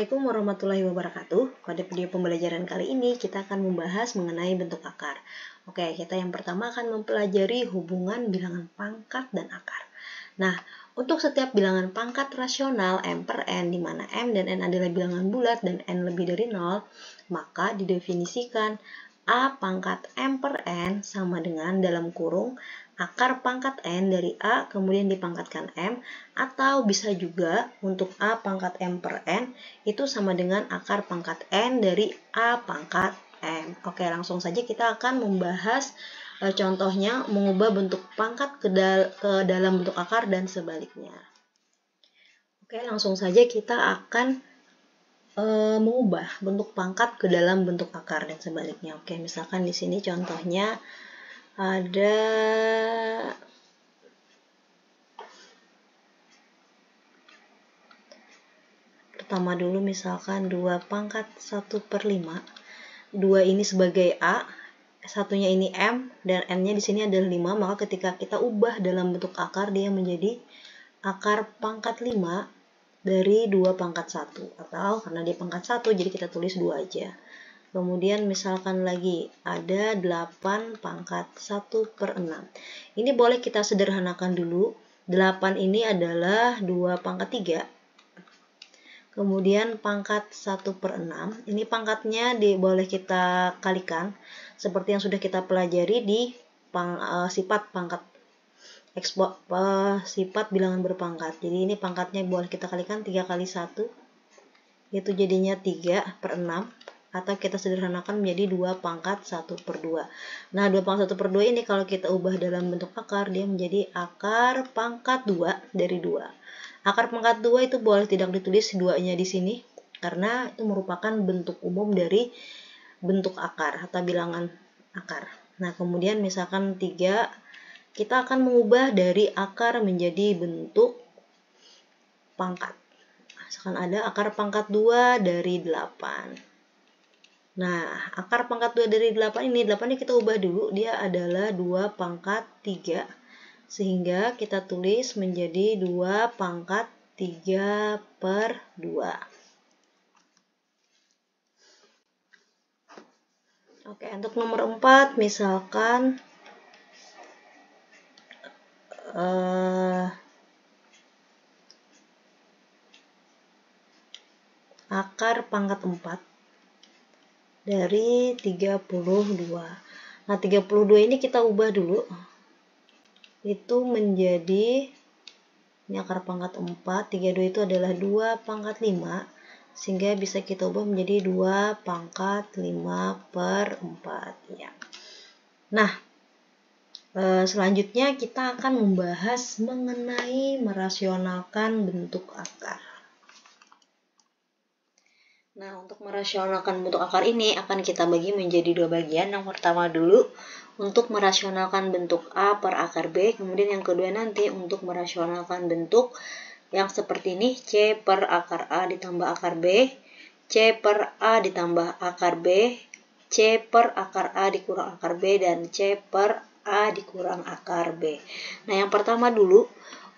Assalamualaikum warahmatullahi wabarakatuh. Pada video pembelajaran kali ini kita akan membahas mengenai bentuk akar. Oke, kita yang pertama akan mempelajari hubungan bilangan pangkat dan akar. Nah, untuk setiap bilangan pangkat rasional M per N, di mana M dan N adalah bilangan bulat dan N lebih dari 0, maka didefinisikan A pangkat M per N sama dengan dalam kurung akar pangkat N dari A kemudian dipangkatkan M, atau bisa juga untuk A pangkat M per N itu sama dengan akar pangkat N dari A pangkat M. Oke, langsung saja kita akan membahas contohnya mengubah bentuk pangkat ke dalam bentuk akar dan sebaliknya. Oke, langsung saja kita akan mengubah bentuk pangkat ke dalam bentuk akar dan sebaliknya. Oke, misalkan di sini contohnya ada pertama dulu misalkan 2 pangkat 1 per 5. 2 ini sebagai A, satunya ini M, dan N-nya di sini adalah 5, maka ketika kita ubah dalam bentuk akar, dia menjadi akar pangkat 5 dari 2 pangkat 1. Atau karena dia pangkat 1, jadi kita tulis 2 aja. Kemudian misalkan lagi ada 8 pangkat 1 per 6. Ini boleh kita sederhanakan dulu. 8 ini adalah 2 pangkat 3. Kemudian pangkat 1 per 6. Ini pangkatnya boleh kita kalikan. Seperti yang sudah kita pelajari di sifat pangkat sifat bilangan berpangkat. Jadi ini pangkatnya boleh kita kalikan 3 kali 1. Itu jadinya 3 per 6. Atau kita sederhanakan menjadi 2 pangkat 1 per 2. Nah, 2 pangkat 1 per 2 ini kalau kita ubah dalam bentuk akar, dia menjadi akar pangkat 2 dari 2. Akar pangkat 2 itu boleh tidak ditulis 2-nya di sini, karena itu merupakan bentuk umum dari bentuk akar atau bilangan akar. Nah, kemudian misalkan 3, kita akan mengubah dari akar menjadi bentuk pangkat. Misalkan ada akar pangkat 2 dari 8. Nah, akar pangkat 2 dari 8 ini, 8 ini kita ubah dulu, dia adalah 2 pangkat 3. Sehingga kita tulis menjadi 2 pangkat 3 per 2. Oke, untuk nomor 4, misalkan akar pangkat 4 dari 32. Nah, 32 ini kita ubah dulu. Itu menjadi, ini akar pangkat 4, 32 itu adalah 2 pangkat 5, sehingga bisa kita ubah menjadi 2 pangkat 5 per 4. Ya. Nah, selanjutnya kita akan membahas mengenai merasionalkan bentuk akar. Nah, untuk merasionalkan bentuk akar ini akan kita bagi menjadi 2 bagian. Yang pertama dulu untuk merasionalkan bentuk A per akar B, kemudian yang kedua nanti untuk merasionalkan bentuk yang seperti ini, C per akar A ditambah akar B, C per A ditambah akar B, C per akar A dikurang akar B, dan C per A dikurang akar B. Nah, yang pertama dulu,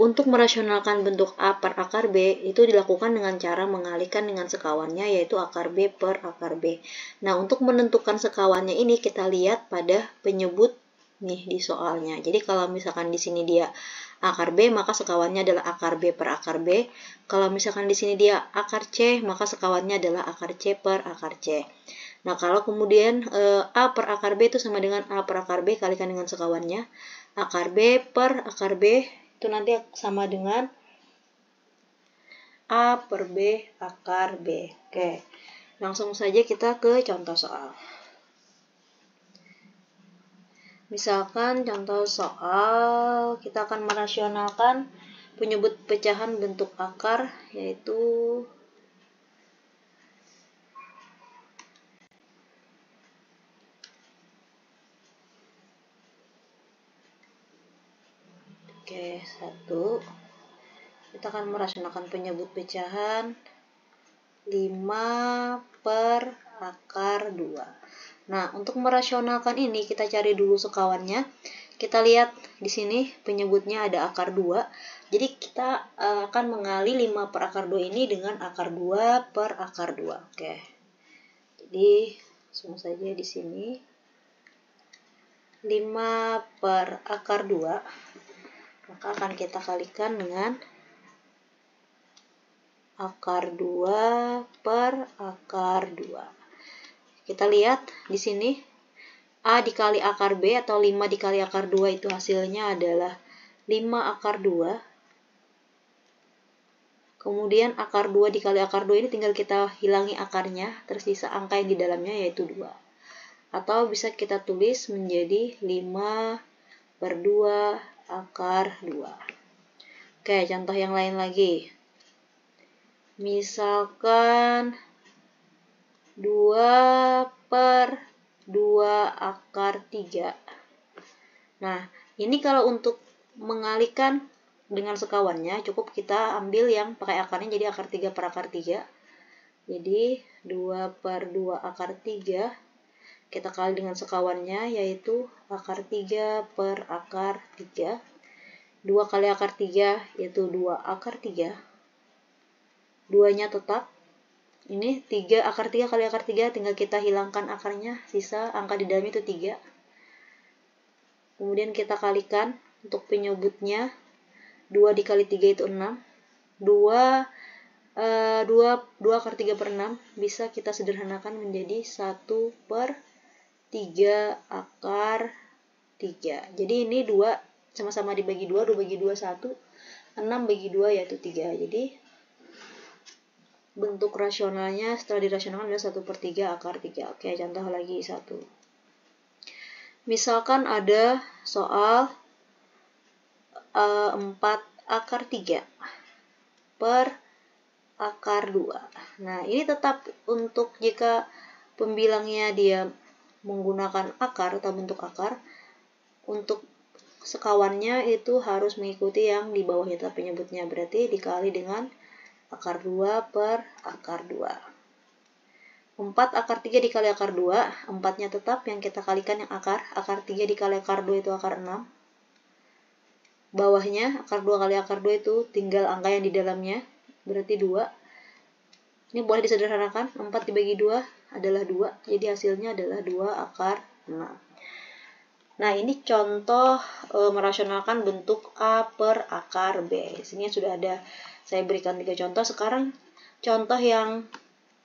untuk merasionalkan bentuk A per akar B itu dilakukan dengan cara mengalihkan dengan sekawannya, yaitu akar B per akar B. Nah, untuk menentukan sekawannya ini kita lihat pada penyebut nih di soalnya. Jadi kalau misalkan di sini dia akar B, maka sekawannya adalah akar B per akar B. Kalau misalkan di sini dia akar C, maka sekawannya adalah akar C per akar C. Nah, kalau kemudian A per akar B itu sama dengan A per akar B kalikan dengan sekawannya, akar B per akar B itu nanti sama dengan A per B akar B. Oke, langsung saja kita ke contoh soal. Misalkan contoh soal, kita akan merasionalkan penyebut pecahan bentuk akar, yaitu Oke, 1. Kita akan merasionalkan penyebut pecahan 5 per akar 2. Nah, untuk merasionalkan ini kita cari dulu sekawannya. kita lihat di sini penyebutnya ada akar 2. Jadi kita akan mengali 5 per akar 2 ini dengan akar 2 per akar 2. Oke. Jadi langsung saja di sini 5 per akar 2, maka akan kita kalikan dengan akar 2 per akar 2. Kita lihat di sini A dikali akar B atau 5 dikali akar 2 itu hasilnya adalah 5 akar 2. Kemudian akar 2 dikali akar 2 ini tinggal kita hilangi akarnya, tersisa angka yang di dalamnya yaitu 2. Atau bisa kita tulis menjadi 5 per 2 akar 2. Oke, contoh yang lain lagi. Misalkan 2 per 2 akar 3. Nah, ini kalau untuk mengalihkan dengan sekawannya, cukup kita ambil yang pakai akarnya, jadi akar 3 per akar 3. Jadi 2 per 2 akar 3, kita kali dengan sekawannya, yaitu akar 3 per akar 3. 2 kali akar 3, yaitu 2 akar 3. 2-nya tetap. Ini 3 akar 3 kali akar 3, tinggal kita hilangkan akarnya, sisa angka di dalamnya itu 3. Kemudian kita kalikan untuk penyebutnya, 2 dikali 3 itu 6. 2 akar 3 per 6 bisa kita sederhanakan menjadi 1 per 3 akar 3. Jadi ini 2 sama-sama dibagi 2, 2 bagi 2 1, 6 bagi 2 yaitu 3. Jadi bentuk rasionalnya setelah dirasionalkan adalah 1 per 3 akar 3. Oke, contoh lagi 1. Misalkan ada soal 4 akar 3 per akar 2. Nah, ini tetap untuk jika pembilangnya dia menggunakan akar atau bentuk akar, untuk sekawannya itu harus mengikuti yang di bawahnya tetap penyebutnya, berarti dikali dengan akar 2 per akar 2. 4 akar 3 dikali akar 2, 4-nya tetap, yang kita kalikan yang akar 3 dikali akar 2 itu akar 6. Bawahnya, akar 2 kali akar 2 itu tinggal angka yang di dalamnya, berarti 2. Ini boleh disederhanakan, 4 dibagi 2 adalah 2, jadi hasilnya adalah 2 akar 6. Nah, ini contoh merasionalkan bentuk A per akar B. Sini sudah ada, saya berikan 3 contoh. Sekarang contoh yang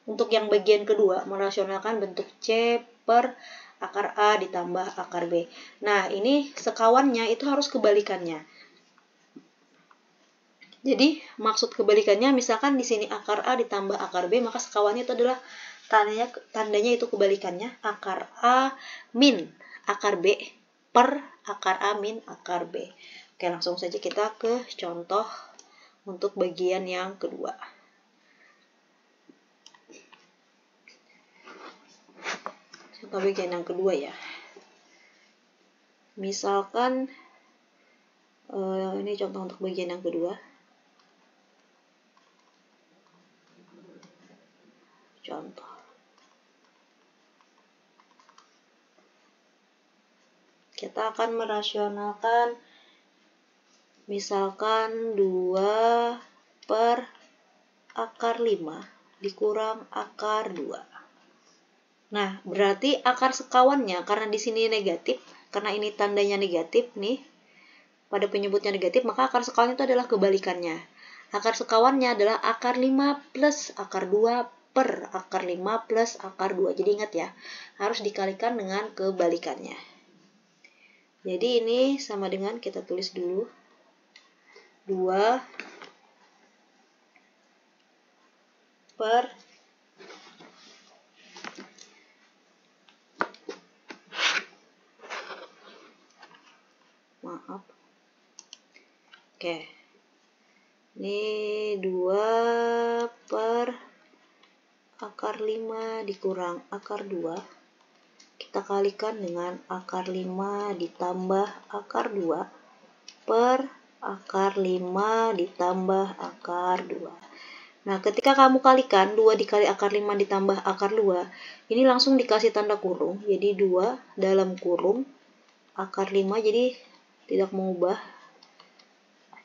untuk yang bagian kedua, merasionalkan bentuk C per akar A ditambah akar B. Nah, ini sekawannya itu harus kebalikannya. Jadi, maksud kebalikannya, misalkan di sini akar A ditambah akar B, maka sekawannya itu adalah tandanya itu kebalikannya, akar A min akar B per akar A min akar B. Oke, langsung saja kita ke contoh untuk bagian yang kedua. Contoh bagian yang kedua ya. Misalkan, ini contoh untuk bagian yang kedua. Contoh. Kita akan merasionalkan misalkan 2 per akar 5 dikurang akar 2. Nah, berarti akar sekawannya, karena di sini negatif, karena ini tandanya negatif nih, pada penyebutnya negatif, maka akar sekawannya itu adalah kebalikannya. Akar sekawannya adalah akar 5 plus akar 2 per akar 5 plus akar 2. Jadi ingat ya, harus dikalikan dengan kebalikannya. Jadi ini sama dengan, kita tulis dulu, 2 per Oke. Ini 2 per akar 5 dikurang akar 2. Kita kalikan dengan akar 5 ditambah akar 2 per akar 5 ditambah akar 2. Nah, ketika kamu kalikan 2 dikali akar 5 ditambah akar 2, ini langsung dikasih tanda kurung. Jadi 2 dalam kurung akar 5, jadi tidak mengubah.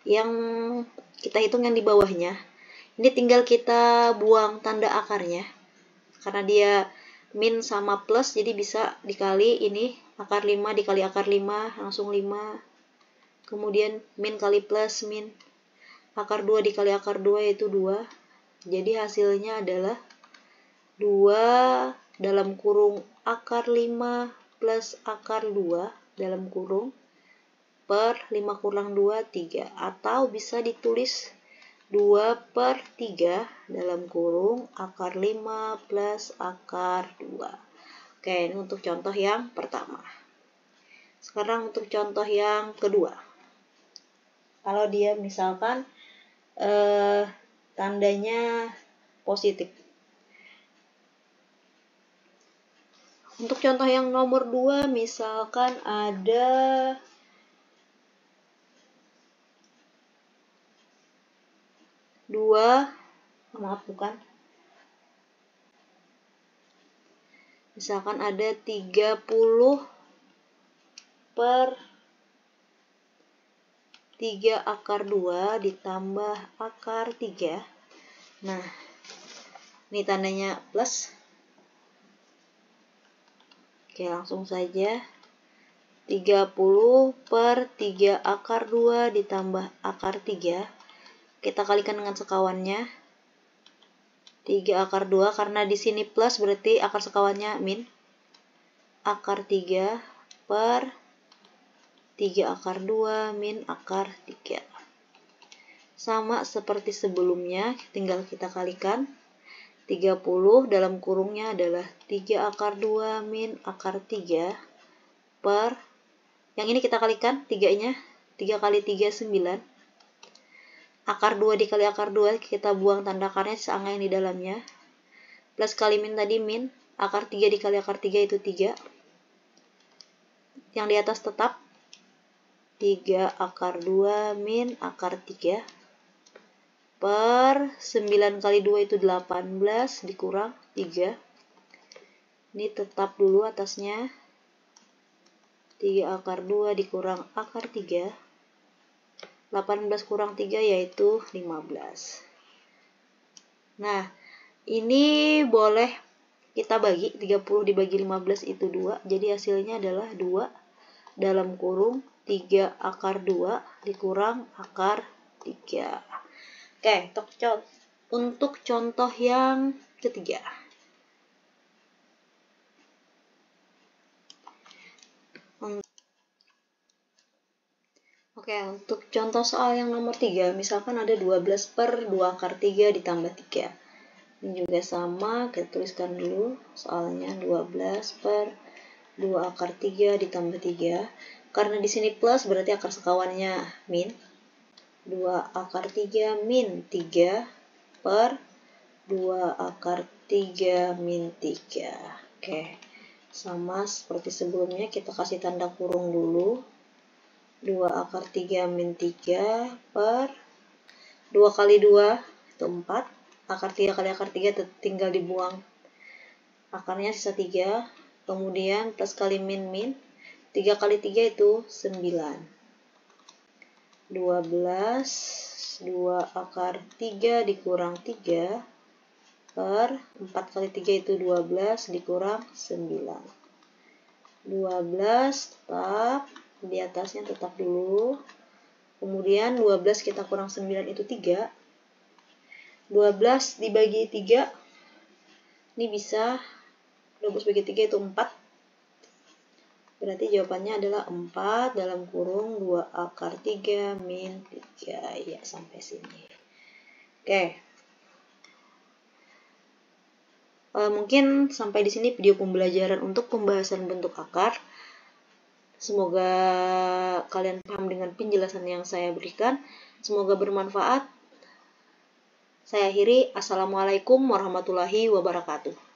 Yang kita hitung yang di bawahnya. Ini tinggal kita buang tanda akarnya. Karena dia min sama plus, jadi bisa dikali ini akar 5 dikali akar 5, langsung 5. Kemudian min kali plus min. Akar 2 dikali akar 2 yaitu 2. Jadi hasilnya adalah 2 dalam kurung akar 5 plus akar 2 dalam kurung per 5 kurang 2, 3. Atau bisa ditulis 2 per 3 dalam kurung akar 5 plus akar 2. Oke, ini untuk contoh yang pertama. Sekarang untuk contoh yang kedua. Kalau dia misalkan tandanya positif. Untuk contoh yang nomor 2, misalkan ada misalkan ada 30 per 3 akar 2 ditambah akar 3. Nah, ini tandanya plus. Oke, langsung saja. 30 per 3 akar 2 ditambah akar 3. Kita kalikan dengan sekawannya. 3 akar 2, karena di sini plus berarti akar sekawannya min. Akar 3 per 3 akar 2 min akar 3. Sama seperti sebelumnya, tinggal kita kalikan. 30 dalam kurungnya adalah 3 akar 2 min akar 3 per, yang ini kita kalikan 3-nya, 3 kali 3 9. Akar 2 dikali akar 2, kita buang tanda akarnya, sisa angka yang di dalamnya. Plus kali min tadi min, akar 3 dikali akar 3 itu 3. Yang di atas tetap 3 akar 2 min akar 3 per 9 kali 2 itu 18 dikurang 3. Ini tetap dulu atasnya. 3 akar 2 dikurang akar 3. 18 kurang 3 yaitu 15. Nah, ini boleh kita bagi. 30 dibagi 15 itu 2. Jadi hasilnya adalah 2 dalam kurung 3 akar 2 dikurang akar 3. Oke, untuk contoh yang ketiga. Oke, untuk contoh soal yang nomor 3, misalkan ada 12 per 2 akar 3 ditambah 3. Ini juga sama, kita tuliskan dulu soalnya 12 per 2 akar 3 ditambah 3. Karena di sini plus berarti akar sekawannya min. 2 akar 3 min 3 per 2 akar 3 min 3. Oke, sama seperti sebelumnya, kita kasih tanda kurung dulu. 2 akar 3 min 3 per 2 kali 2 itu 4. Akar 3 kali akar 3 tinggal dibuang akarnya, sisa 3. Kemudian plus kali min min. 3 kali 3 itu 9. 12 2 akar 3 dikurang 3 per 4 kali 3 itu 12 dikurang 9. 12 tetap di atasnya, tetap dulu. Kemudian 12 kita kurang 9 itu 3. 12 dibagi 3, ini bisa 12 bagi 3 itu 4. Berarti jawabannya adalah 4 dalam kurung 2 akar 3 min 3. Ya, sampai sini. Oke. Mungkin sampai di sini video pembelajaran untuk pembahasan bentuk akar. Semoga kalian paham dengan penjelasan yang saya berikan. Semoga bermanfaat. Saya akhiri. Assalamualaikum warahmatullahi wabarakatuh.